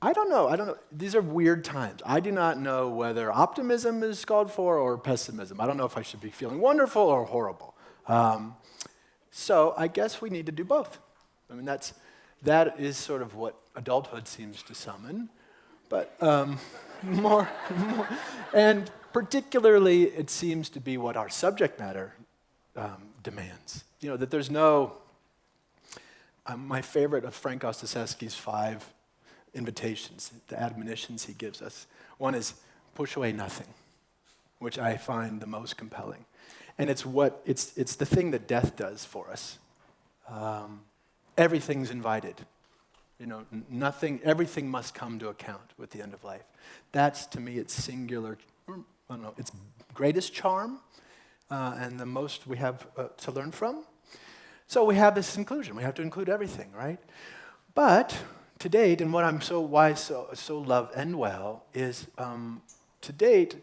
I don't know. These are weird times. I do not know whether optimism is called for or pessimism. I don't know if I should be feeling wonderful or horrible. So I guess we need to do both. I mean, that is sort of what adulthood seems to summon. But more, and particularly it seems to be what our subject matter demands. That there's no, my favorite of Frank Ostaszewski's 5 invitations, the admonitions he gives us. One is push away nothing, which I find the most compelling. And it's the thing that death does for us. Everything's invited. Everything must come to account with the end of life. That's, to me, its singular, its greatest charm, and the most we have to learn from. So we have this inclusion. We have to include everything, right? But to date, and what I'm so love and well is to date,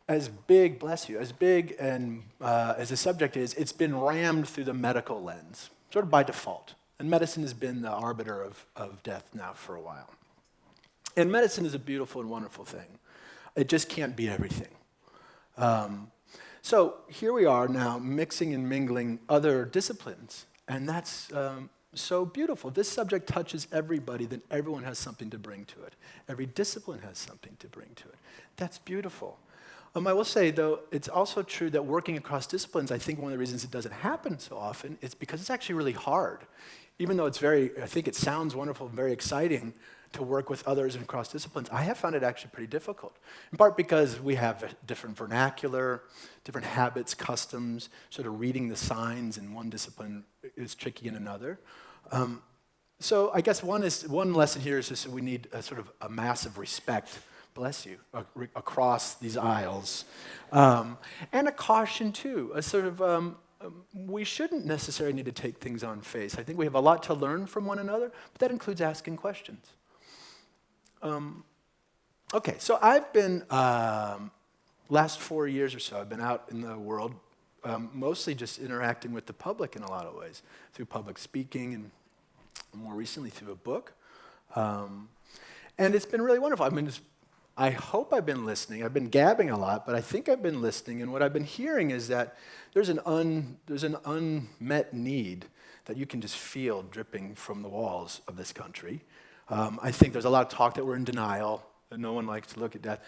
as big, bless you, as big and as the subject is, it's been rammed through the medical lens, sort of by default. And medicine has been the arbiter of death now for a while. And medicine is a beautiful and wonderful thing. It just can't be everything. So here we are now mixing and mingling other disciplines, and that's so beautiful. This subject touches everybody, then everyone has something to bring to it. Every discipline has something to bring to it. That's beautiful. I will say, though, it's also true that working across disciplines, I think one of the reasons it doesn't happen so often is because it's actually really hard. Even though I think it sounds wonderful and very exciting to work with others and across disciplines, I have found it actually pretty difficult. In part because we have a different vernacular, different habits, customs, sort of reading the signs in one discipline is tricky in another. So I guess one lesson here is just that we need a massive respect, bless you, across these aisles. And a caution too, we shouldn't necessarily need to take things on faith. I think we have a lot to learn from one another, but that includes asking questions. Okay, so I've been, last 4 years or so, I've been out in the world, mostly just interacting with the public in a lot of ways, through public speaking and more recently through a book. And it's been really wonderful. I hope I've been listening. I've been gabbing a lot, but I think I've been listening. And what I've been hearing is that there's an unmet need that you can just feel dripping from the walls of this country. I think there's a lot of talk that we're in denial, that no one likes to look at death.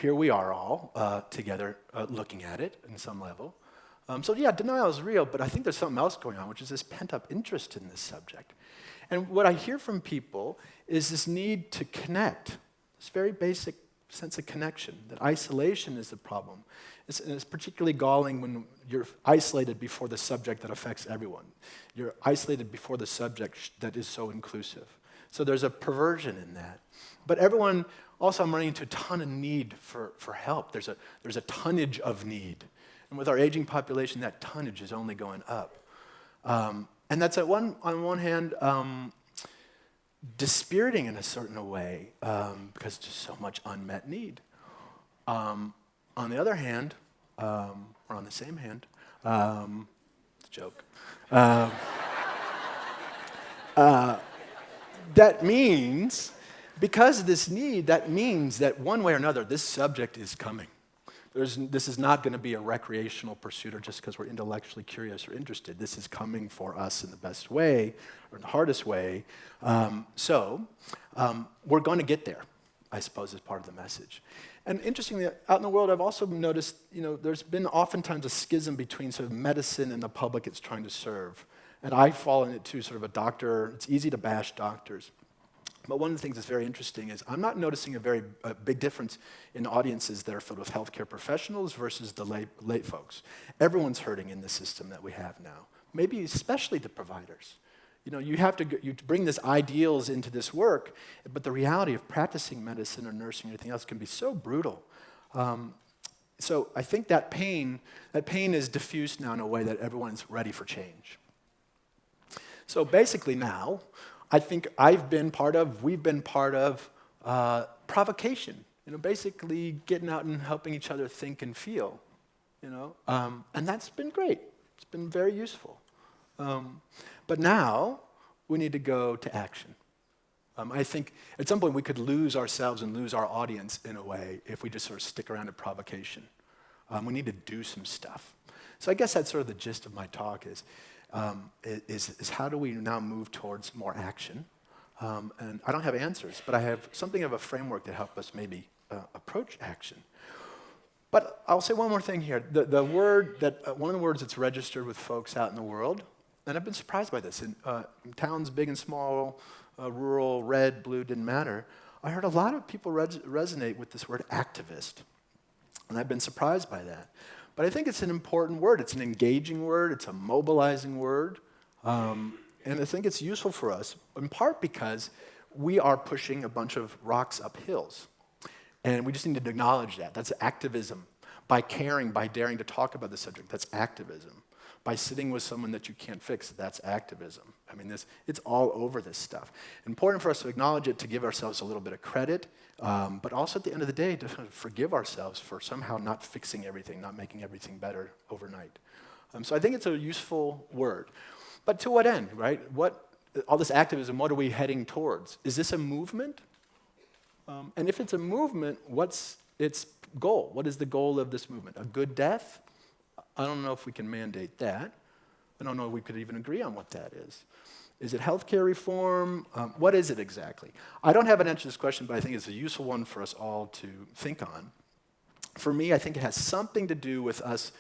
Here we are all together looking at it in some level. So yeah, denial is real, but I think there's something else going on, which is this pent-up interest in this subject. And what I hear from people is this need to connect, this very basic sense of connection, that isolation is the problem. It's particularly galling when you're isolated before the subject that affects everyone. You're isolated before the subject that is so inclusive. So there's a perversion in that. But everyone, also I'm running into a ton of need for help. There's a tonnage of need. And with our aging population, that tonnage is only going up. And that's on one hand, dispiriting in a certain way, because there's so much unmet need. On the other hand, or on the same hand, it's a joke. That means, because of this need, that means that one way or another, this subject is coming. This is not going to be a recreational pursuit or just because we're intellectually curious or interested. This is coming for us in the best way or in the hardest way. So we're going to get there, I suppose, is part of the message. And interestingly, out in the world, I've also noticed, there's been oftentimes a schism between sort of medicine and the public it's trying to serve. And I fall in it too, sort of a doctor. It's easy to bash doctors. But one of the things that's very interesting is I'm not noticing a big difference in audiences that are filled with healthcare professionals versus the lay folks. Everyone's hurting in the system that we have now, maybe especially the providers. You bring these ideals into this work, but the reality of practicing medicine or nursing or anything else can be so brutal. So I think that pain is diffused now in a way that everyone's ready for change. So basically now, I think we've been part of provocation, basically getting out and helping each other think and feel, and that's been great. It's been very useful. But now we need to go to action. I think at some point we could lose ourselves and lose our audience in a way if we just sort of stick around at provocation. We need to do some stuff. So I guess that's sort of the gist of my talk is how do we now move towards more action? And I don't have answers, but I have something of a framework to help us maybe approach action. But I'll say one more thing here. The word that one of the words that's registered with folks out in the world, and I've been surprised by this, in towns big and small, rural, red, blue, didn't matter, I heard a lot of people resonate with this word activist. And I've been surprised by that. But I think it's an important word. It's an engaging word. It's a mobilizing word. And I think it's useful for us, in part because we are pushing a bunch of rocks up hills. And we just need to acknowledge that. That's activism. By caring, by daring to talk about the subject, that's activism. By sitting with someone that you can't fix, that's activism. I mean, it's all over this stuff. Important for us to acknowledge it, to give ourselves a little bit of credit, but also at the end of the day, to forgive ourselves for somehow not fixing everything, not making everything better overnight. So I think it's a useful word. But to what end, right? All this activism, what are we heading towards? Is this a movement? And if it's a movement, what's its goal? What is the goal of this movement? A good death? I don't know if we can mandate that. I don't know if we could even agree on what that is. Is it healthcare reform? What is it exactly? I don't have an answer to this question, but I think it's a useful one for us all to think on. For me, I think it has something to do with us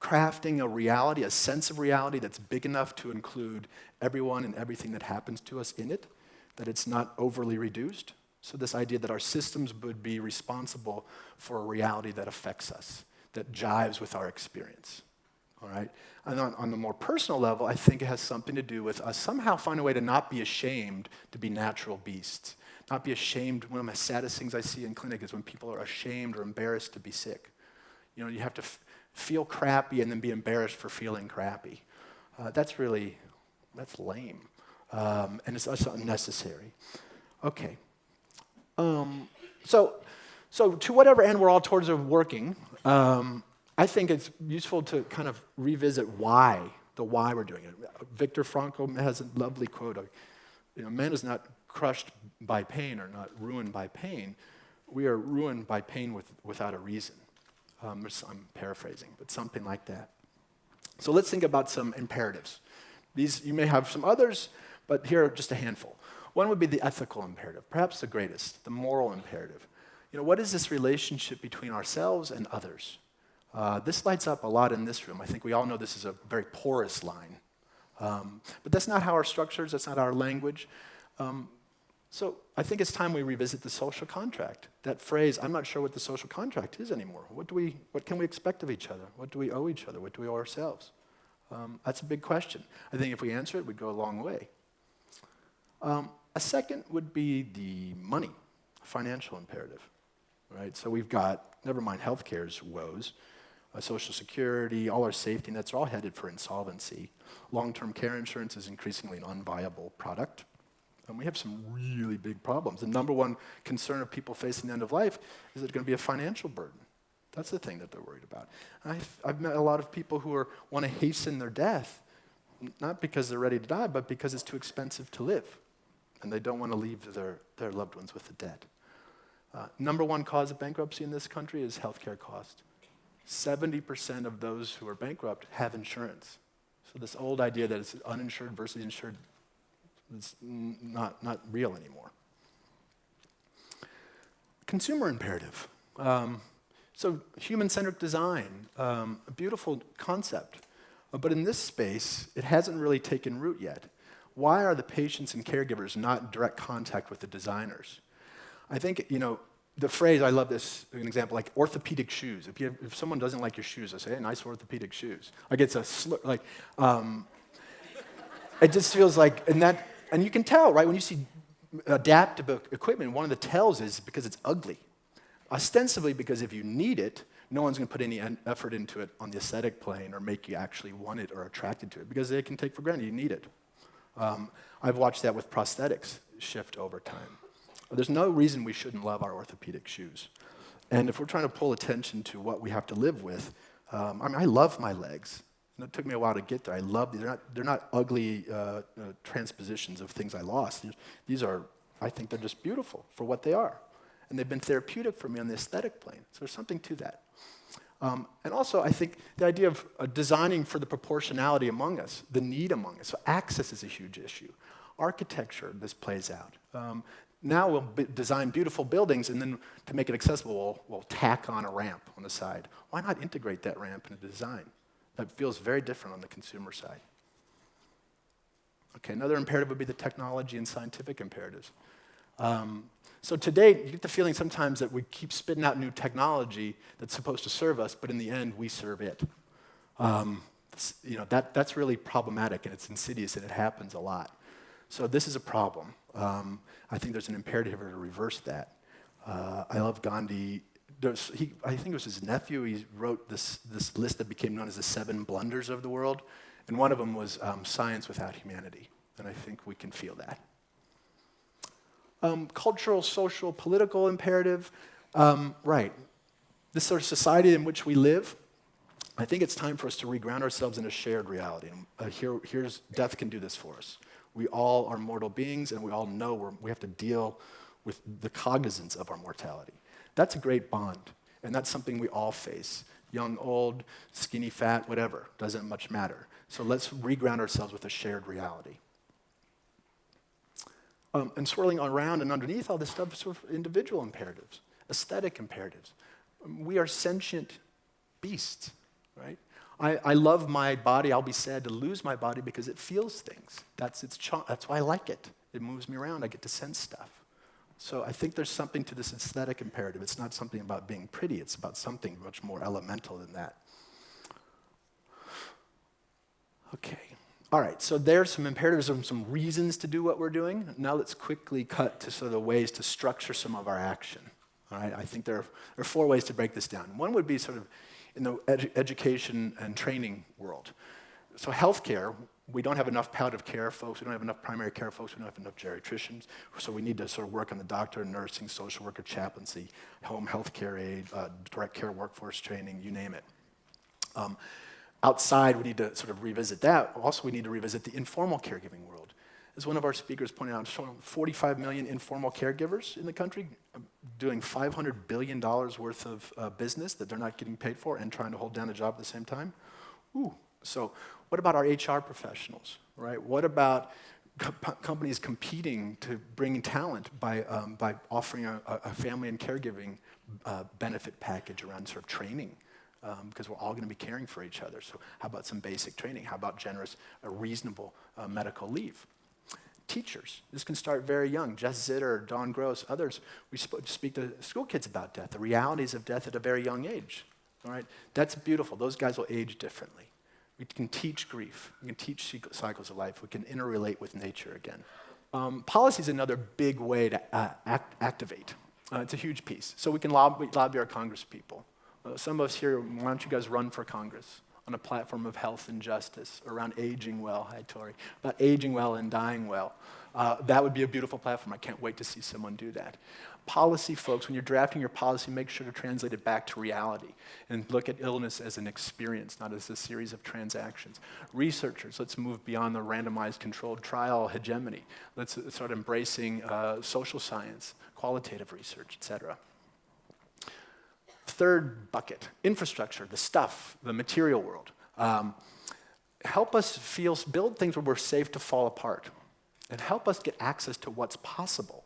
crafting a reality, a sense of reality that's big enough to include everyone and everything that happens to us in it, that it's not overly reduced. So this idea that our systems would be responsible for a reality that affects us, that jives with our experience, all right? And on the more personal level, I think it has something to do with us somehow finding a way to not be ashamed to be natural beasts, not be ashamed. One of my saddest things I see in clinic is when people are ashamed or embarrassed to be sick. You know, you have to feel crappy and then be embarrassed for feeling crappy. That's lame, and it's also unnecessary. Okay. So to whatever end we're all towards of working, I think it's useful to kind of revisit why we're doing it. Viktor Frankl has a lovely quote of, man is not crushed by pain or not ruined by pain. We are ruined by pain without a reason. I'm paraphrasing, but something like that. So let's think about some imperatives. These, you may have some others, but here are just a handful. One would be the ethical imperative, perhaps the greatest, the moral imperative. What is this relationship between ourselves and others? This lights up a lot in this room. I think we all know this is a very porous line. But that's not how our structures, that's not our language. So I think it's time we revisit the social contract. That phrase, I'm not sure what the social contract is anymore. What can we expect of each other? What do we owe each other? What do we owe ourselves? That's a big question. I think if we answer it, we'd go a long way. A second would be the money, financial imperative, right? So we've got, never mind healthcare's woes, Social Security, all our safety nets are all headed for insolvency. Long-term care insurance is increasingly an unviable product. And we have some really big problems. The number one concern of people facing the end of life is it going to be a financial burden. That's the thing that they're worried about. I've met a lot of people who want to hasten their death, not because they're ready to die, but because it's too expensive to live. And they don't want to leave their loved ones with the debt. Number one cause of bankruptcy in this country is healthcare cost. 70% of those who are bankrupt have insurance. So this old idea that it's uninsured versus insured is not real anymore. Consumer imperative. So human-centric design, a beautiful concept. But in this space, it hasn't really taken root yet. Why are the patients and caregivers not in direct contact with the designers? I think, the phrase, I love this, an example, like orthopedic shoes. If someone doesn't like your shoes, I say, hey, nice orthopedic shoes. Like it's a slur, it just feels like, and you can tell, right, when you see adaptive equipment, one of the tells is because it's ugly. Ostensibly because if you need it, no one's going to put any effort into it on the aesthetic plane or make you actually want it or attracted to it because they can take for granted you need it. I've watched that with prosthetics shift over time. There's no reason we shouldn't love our orthopedic shoes. And if we're trying to pull attention to what we have to live with, I love my legs. And it took me a while to get there. I love these. They're not ugly transpositions of things I lost. These are I think they're just beautiful for what they are. And they've been therapeutic for me on the aesthetic plane. So there's something to that. And also, I think the idea of designing for the proportionality among us, the need among us. So access is a huge issue. Architecture, this plays out. Now we'll design beautiful buildings, and then to make it accessible, we'll tack on a ramp on the side. Why not integrate that ramp into design? That feels very different on the consumer side. Okay, another imperative would be the technology and scientific imperatives. So today, you get the feeling sometimes that we keep spitting out new technology that's supposed to serve us, but in the end, we serve it. That's really problematic, and it's insidious, and it happens a lot. So this is a problem. I think there's an imperative to reverse that. I love Gandhi. I think it was his nephew. He wrote this list that became known as the 7 Blunders of the world, and one of them was science without humanity, and I think we can feel that. Cultural, social, political imperative, right. This sort of society in which we live, I think it's time for us to reground ourselves in a shared reality. Here's death can do this for us. We all are mortal beings, and we all know we have to deal with the cognizance of our mortality. That's a great bond, and that's something we all face. Young, old, skinny, fat, whatever, doesn't much matter. So let's reground ourselves with a shared reality. And swirling around and underneath all this stuff is sort of individual imperatives, aesthetic imperatives. We are sentient beasts, right? I love my body. I'll be sad to lose my body because it feels things. That's why I like it. It moves me around. I get to sense stuff. So I think there's something to this aesthetic imperative. It's not something about being pretty. It's about something much more elemental than that. Okay. All right, so there's some imperatives and some reasons to do what we're doing. Now let's quickly cut to sort of the ways to structure some of our action. All right, I think there are 4 ways to break this down. One would be sort of in the education and training world. So healthcare, we don't have enough palliative care folks, we don't have enough primary care folks, we don't have enough geriatricians, so we need to sort of work on the doctor, nursing, social worker, chaplaincy, home healthcare aid, direct care workforce training, you name it. Outside, we need to sort of revisit that. Also, we need to revisit the informal caregiving world. As one of our speakers pointed out, 45 million informal caregivers in the country doing $500 billion worth of business that they're not getting paid for and trying to hold down a job at the same time. So what about our HR professionals, right? What about companies competing to bring talent by offering a family and caregiving benefit package around sort of training? Because we're all going to be caring for each other. So how about some basic training? How about reasonable medical leave? Teachers, this can start very young. Jess Zitter, Dawn Gross, others, we speak to school kids about death, the realities of death at a very young age. All right, that's beautiful. Those guys will age differently. We can teach grief. We can teach cycles of life. We can interrelate with nature again. Policy is another big way to activate. It's a huge piece. So we can lobby our Congress people. Some of us here, why don't you guys run for Congress on a platform of health and justice around aging well, hi Tori, about aging well and dying well. That would be a beautiful platform. I can't wait to see someone do that. Policy folks, when you're drafting your policy, make sure to translate it back to reality and look at illness as an experience, not as a series of transactions. Researchers, let's move beyond the randomized controlled trial hegemony. Let's start embracing social science, qualitative research, et cetera. Third bucket, infrastructure, the stuff, the material world. Help us build things where we're safe to fall apart and help us get access to what's possible.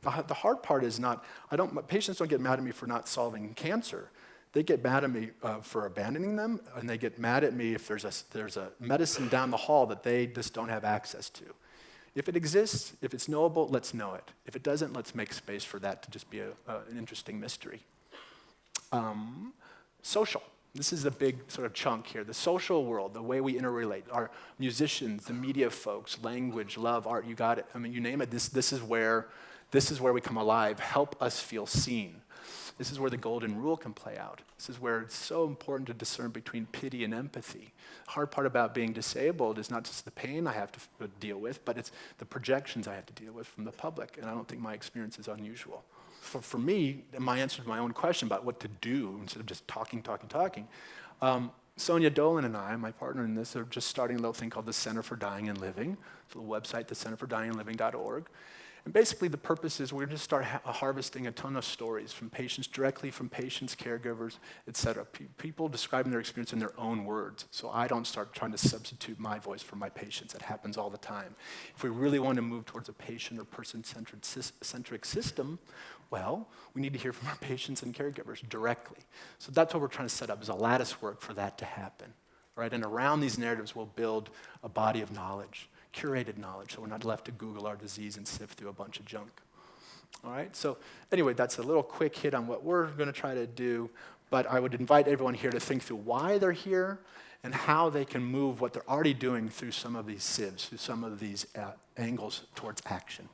The hard part is patients don't get mad at me for not solving cancer. They get mad at me for abandoning them, and they get mad at me if there's a medicine down the hall that they just don't have access to. If it exists, if it's knowable, let's know it. If it doesn't, let's make space for that to just be an interesting mystery. Social. This is the big sort of chunk here. The social world, the way we interrelate. Our musicians, the media folks, language, love, art, you got it. I mean, you name it. This is where we come alive. Help us feel seen. This is where the golden rule can play out. This is where it's so important to discern between pity and empathy. The hard part about being disabled is not just the pain I have to deal with, but it's the projections I have to deal with from the public. And I don't think my experience is unusual. For me, my answer to my own question about what to do instead of just talking, Sonia Dolan and I, my partner in this, are just starting a little thing called the Center for Dying and Living. It's a little website, thecenterfordyingandliving.org. And basically the purpose is we're going to start harvesting a ton of stories from patients, directly from patients, caregivers, et cetera. People describing their experience in their own words. So I don't start trying to substitute my voice for my patients. It happens all the time. If we really want to move towards a patient or person-centric system, well, we need to hear from our patients and caregivers directly. So that's what we're trying to set up, is a lattice work for that to happen. Right? And around these narratives, we'll build a body of knowledge, curated knowledge, so we're not left to Google our disease and sift through a bunch of junk. All right, so anyway, that's a little quick hit on what we're going to try to do, but I would invite everyone here to think through why they're here and how they can move what they're already doing through some of these sieves, through some of these angles towards action.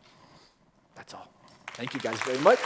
That's all. Thank you guys very much.